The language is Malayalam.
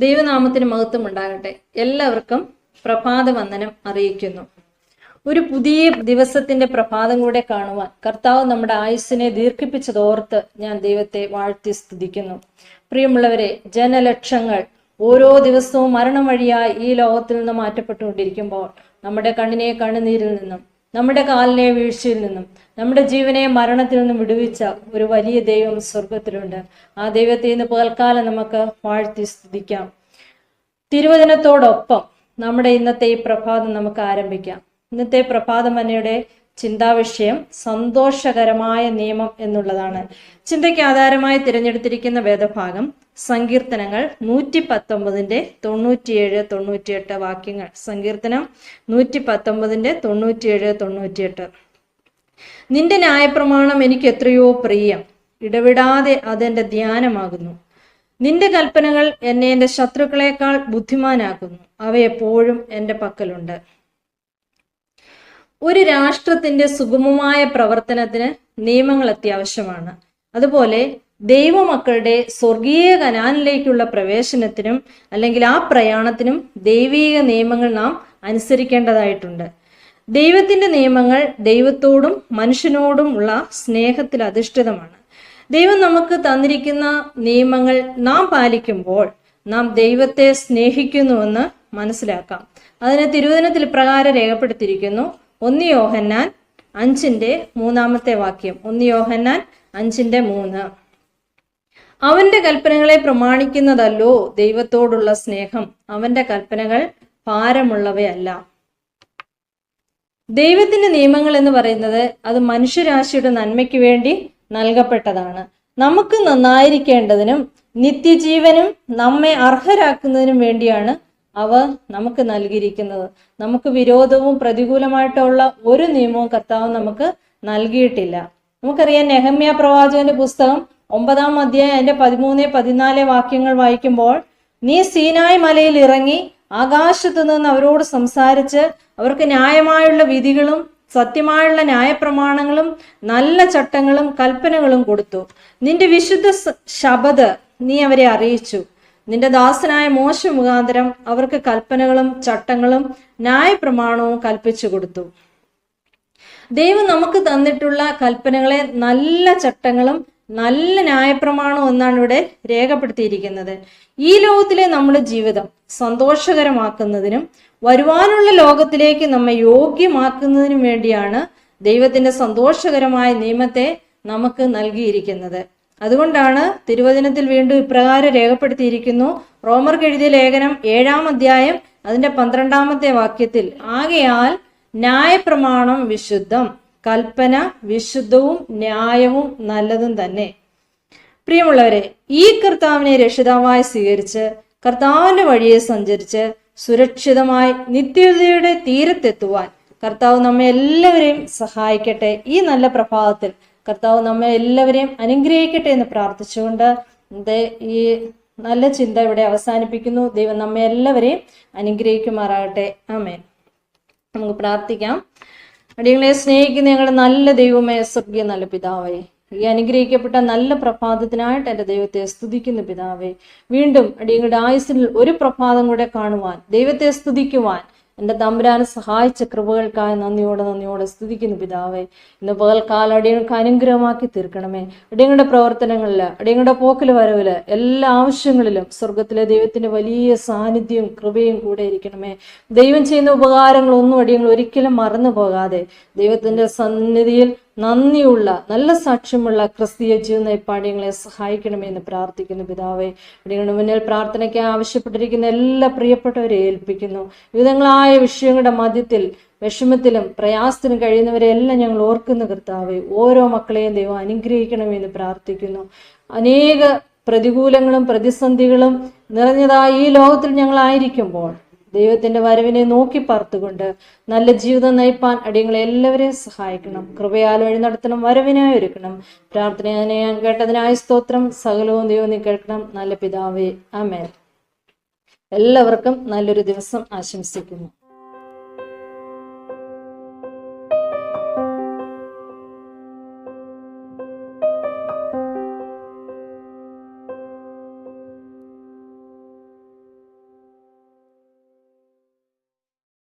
ദൈവനാമത്തിന് മഹത്വം ഉണ്ടാകട്ടെ. എല്ലാവർക്കും പ്രഭാത വന്ദനം അറിയിക്കുന്നു. ഒരു പുതിയ ദിവസത്തിന്റെ പ്രഭാതം കൂടെ കാണുവാൻ കർത്താവ് നമ്മുടെ ആയുസ്സിനെ ദീർഘിപ്പിച്ചതോർത്ത് ഞാൻ ദൈവത്തെ വാഴ്ത്തി സ്തുതിക്കുന്നു. പ്രിയമുള്ളവരെ, ജനലക്ഷങ്ങൾ ഓരോ ദിവസവും മരണം വഴിയായി ഈ ലോകത്തിൽ നിന്ന് മാറ്റപ്പെട്ടുകൊണ്ടിരിക്കുമ്പോൾ നമ്മുടെ കണ്ണിനെ കണ്ണുനീരിൽ നിന്നും, നമ്മുടെ കാലിനെ വീഴ്ചയിൽ നിന്നും, നമ്മുടെ ജീവനെ മരണത്തിൽ നിന്നും വിടുവിച്ച ഒരു വലിയ ദൈവം സ്വർഗത്തിലുണ്ട്. ആ ദൈവത്തെ ഇന്ന് പകൽക്കാലം നമുക്ക് വാഴ്ത്തി സ്തുതിക്കാം. തിരുവചനത്തോടൊപ്പം നമ്മുടെ ഇന്നത്തെ ഈ പ്രഭാതം നമുക്ക് ആരംഭിക്കാം. ഇന്നത്തെ പ്രഭാതം മനയുടെ ചിന്താവിഷയം സന്തോഷകരമായ നിയമം എന്നുള്ളതാണ്. ചിന്തയ്ക്ക് ആധാരമായി തിരഞ്ഞെടുത്തിരിക്കുന്ന വേദഭാഗം സങ്കീർത്തനങ്ങൾ 119 97 98 വാക്യങ്ങൾ. സങ്കീർത്തനം 119 97 98. നിന്റെ ന്യായപ്രമാണം എനിക്ക് എത്രയോ പ്രിയം, ഇടവിടാതെ അതെന്റെ ധ്യാനമാകുന്നു. നിന്റെ കൽപ്പനകൾ എന്നെ എൻ്റെ ശത്രുക്കളെക്കാൾ ബുദ്ധിമാനാക്കുന്നു, അവ എപ്പോഴും എൻ്റെ പക്കലുണ്ട്. ഒരു രാഷ്ട്രത്തിന്റെ സുഗമമായ പ്രവർത്തനത്തിന് നിയമങ്ങൾ അത്യാവശ്യമാണ്. അതുപോലെ ദൈവമക്കളുടെ സ്വർഗീയ കനാനിലേക്കുള്ള പ്രവേശനത്തിനും അല്ലെങ്കിൽ ആ പ്രയാണത്തിനും ദൈവീക നിയമങ്ങൾ നാം അനുസരിക്കേണ്ടതായിട്ടുണ്ട്. ദൈവത്തിന്റെ നിയമങ്ങൾ ദൈവത്തോടും മനുഷ്യനോടും ഉള്ള സ്നേഹത്തിൽ അധിഷ്ഠിതമാണ്. ദൈവം നമുക്ക് തന്നിരിക്കുന്ന നിയമങ്ങൾ നാം പാലിക്കുമ്പോൾ നാം ദൈവത്തെ സ്നേഹിക്കുന്നുവെന്ന് മനസ്സിലാക്കാം. അതിന് തിരുവചനത്തിൽ പ്രകാരം രേഖപ്പെടുത്തിയിരിക്കുന്നു. 1 യോഹന്നാൻ 5:3 വാക്യം. 1 യോഹന്നാൻ 5:3. അവന്റെ കൽപ്പനകളെ പ്രമാണിക്കുന്നതല്ലോ ദൈവത്തോടുള്ള സ്നേഹം, അവന്റെ കൽപ്പനകൾ ഭാരമുള്ളവയല്ല. ദൈവത്തിന്റെ നിയമങ്ങൾ എന്ന് പറയുന്നത് അത് മനുഷ്യരാശിയുടെ നന്മയ്ക്ക് വേണ്ടി നൽകപ്പെട്ടതാണ്. നമുക്ക് നന്നായിരിക്കേണ്ടതിനും നിത്യജീവനും നമ്മെ അർഹരാക്കുന്നതിനും വേണ്ടിയാണ് അവ നമുക്ക് നൽകിയിരിക്കുന്നത്. നമുക്ക് വിരോധവും പ്രതികൂലമായിട്ടുള്ള ഒരു നിയമവും കർത്താവ് നമുക്ക് നൽകിയിട്ടില്ല. നമുക്കറിയാം, നെഹമ്യാ പ്രവാചകന്റെ പുസ്തകം 9-ാം അധ്യായം അതിന്റെ 13-14 വാക്യങ്ങൾ വായിക്കുമ്പോൾ, നീ സീനായ് മലയിൽ ഇറങ്ങി ആകാശത്തു നിന്ന് അവരോട് സംസാരിച്ച് അവർക്ക് ന്യായമായുള്ള വിധികളും സത്യമായുള്ള ന്യായപ്രമാണങ്ങളും നല്ല ചട്ടങ്ങളും കൽപ്പനകളും കൊടുത്തു. നിന്റെ വിശുദ്ധ ശബദ് നീ അവരെ അറിയിച്ചു. നിന്റെ ദാസനായ മോശ മുഖാന്തരം അവർക്ക് കൽപ്പനകളും ചട്ടങ്ങളും ന്യായപ്രമാണവും കൽപ്പിച്ചു കൊടുത്തു. ദൈവം നമുക്ക് തന്നിട്ടുള്ള കൽപ്പനകളെ നല്ല ചട്ടങ്ങളും നല്ല ന്യായപ്രമാണവും എന്നാണ് ഇവിടെ രേഖപ്പെടുത്തിയിരിക്കുന്നത്. ഈ ലോകത്തിലെ നമ്മുടെ ജീവിതം സന്തോഷകരമാക്കുന്നതിനും വരുവാനുള്ള ലോകത്തിലേക്ക് നമ്മെ യോഗ്യമാക്കുന്നതിനും വേണ്ടിയാണ് ദൈവത്തിന്റെ സന്തോഷകരമായ നിയമത്തെ നമുക്ക് നൽകിയിരിക്കുന്നത്. അതുകൊണ്ടാണ് തിരുവചനത്തിൽ വീണ്ടും ഇപ്രകാരം രേഖപ്പെടുത്തിയിരിക്കുന്നു. റോമർക്ക് എഴുതിയ ലേഖനം 7-ാം അധ്യായം അതിന്റെ 12-ാമത്തെ വാക്യത്തിൽ, ആകയാൽ ന്യായപ്രമാണം വിശുദ്ധം, കൽപ്പന വിശുദ്ധവും ന്യായവും നല്ലതും തന്നെ. പ്രിയമുള്ളവരെ, ഈ കർത്താവിനെ രക്ഷിതാവായി സ്വീകരിച്ച് കർത്താവിന്റെ വഴിയെ സഞ്ചരിച്ച് സുരക്ഷിതമായി നിത്യതയുടെ തീരത്തെത്തുവാൻ കർത്താവ് നമ്മെ എല്ലാവരെയും സഹായിക്കട്ടെ. ഈ നല്ല പ്രഭാതത്തിൽ കർത്താവ് നമ്മെ എല്ലാവരെയും അനുഗ്രഹിക്കട്ടെ എന്ന് പ്രാർത്ഥിച്ചുകൊണ്ട് ഈ നല്ല ചിന്ത ഇവിടെ അവസാനിപ്പിക്കുന്നു. ദൈവം നമ്മെ എല്ലാവരെയും അനുഗ്രഹിക്കുമാറാകട്ടെ. ആമേൻ. നമുക്ക് പ്രാർത്ഥിക്കാം. അടിയങ്ങളെ സ്നേഹിക്കുന്ന ഞങ്ങളുടെ നല്ല ദൈവമേ, സ്വർഗീയ നല്ല പിതാവേ, ഈ അനുഗ്രഹിക്കപ്പെട്ട നല്ല പ്രഭാതത്തിനായിട്ട് എൻ്റെ ദൈവത്തെ സ്തുതിക്കുന്നു പിതാവേ. വീണ്ടും അടിയങ്ങളുടെ ആയുസ്സിൽ ഒരു പ്രഭാതം കൂടെ കാണുവാൻ, ദൈവത്തെ സ്തുതിക്കുവാൻ എൻ്റെ തമ്പുരാനെ സഹായിച്ച കൃപകൾക്കായി നന്ദിയോടെ സ്തുതിക്കുന്നു പിതാവേ. ഇന്ന് പകൽക്കാലം അടിയങ്ങൾക്ക് അനുഗ്രഹമാക്കി തീർക്കണമേ. അടിയങ്ങളുടെ പ്രവർത്തനങ്ങളിൽ, അടിയങ്ങളുടെ പോക്കിൽ വരവില്, എല്ലാ ആവശ്യങ്ങളിലും സ്വർഗത്തിലെ ദൈവത്തിന്റെ വലിയ സാന്നിധ്യവും കൃപയും കൂടെ ഇരിക്കണമേ. ദൈവം ചെയ്യുന്ന ഉപകാരങ്ങളൊന്നും അടിയങ്ങൾ ഒരിക്കലും മറന്നു പോകാതെ ദൈവത്തിന്റെ സന്നിധിയിൽ നന്ദിയുള്ള നല്ല സാക്ഷ്യമുള്ള ക്രിസ്തീയ ജീവിതം നയിപ്പാടിയങ്ങളെ സഹായിക്കണമേ എന്ന് പ്രാർത്ഥിക്കുന്നു പിതാവേ. അടിയങ്ങളുടെ മുന്നിൽ പ്രാർത്ഥനയ്ക്ക് ആവശ്യപ്പെട്ടിരിക്കുന്ന എല്ലാ പ്രിയപ്പെട്ടവരെ ഏൽപ്പിക്കുന്നു. വിവിധങ്ങളായ വിഷയങ്ങളുടെ മധ്യത്തിൽ വിഷമത്തിലും പ്രയാസത്തിലും കഴിയുന്നവരെ എല്ലാം ഞങ്ങൾ ഓർക്കുന്ന കർത്താവേ, ഓരോ മക്കളെയും ദൈവം അനുഗ്രഹിക്കണമേ എന്ന് പ്രാർത്ഥിക്കുന്നു. അനേക പ്രതികൂലങ്ങളും പ്രതിസന്ധികളും നിറഞ്ഞതായി ഈ ലോകത്തിൽ ഞങ്ങളായിരിക്കുമ്പോൾ ദൈവത്തിന്റെ വരവിനെ നോക്കി പാർത്തുകൊണ്ട് നല്ല ജീവിതം നയിപ്പാൻ അടിയങ്ങളെ എല്ലാവരെയും സഹായിക്കണം. കൃപയാൽ വഴി നടത്തണം, വരവിനായി ഒരുക്കണം. പ്രാർത്ഥന ഞാൻ കേട്ടതിനായി സ്തോത്രം. സകലവും ദൈവം നീ കേൾക്കണം. നല്ല പിതാവേ, ആമേൻ. എല്ലാവർക്കും നല്ലൊരു ദിവസം ആശംസിക്കുന്നു.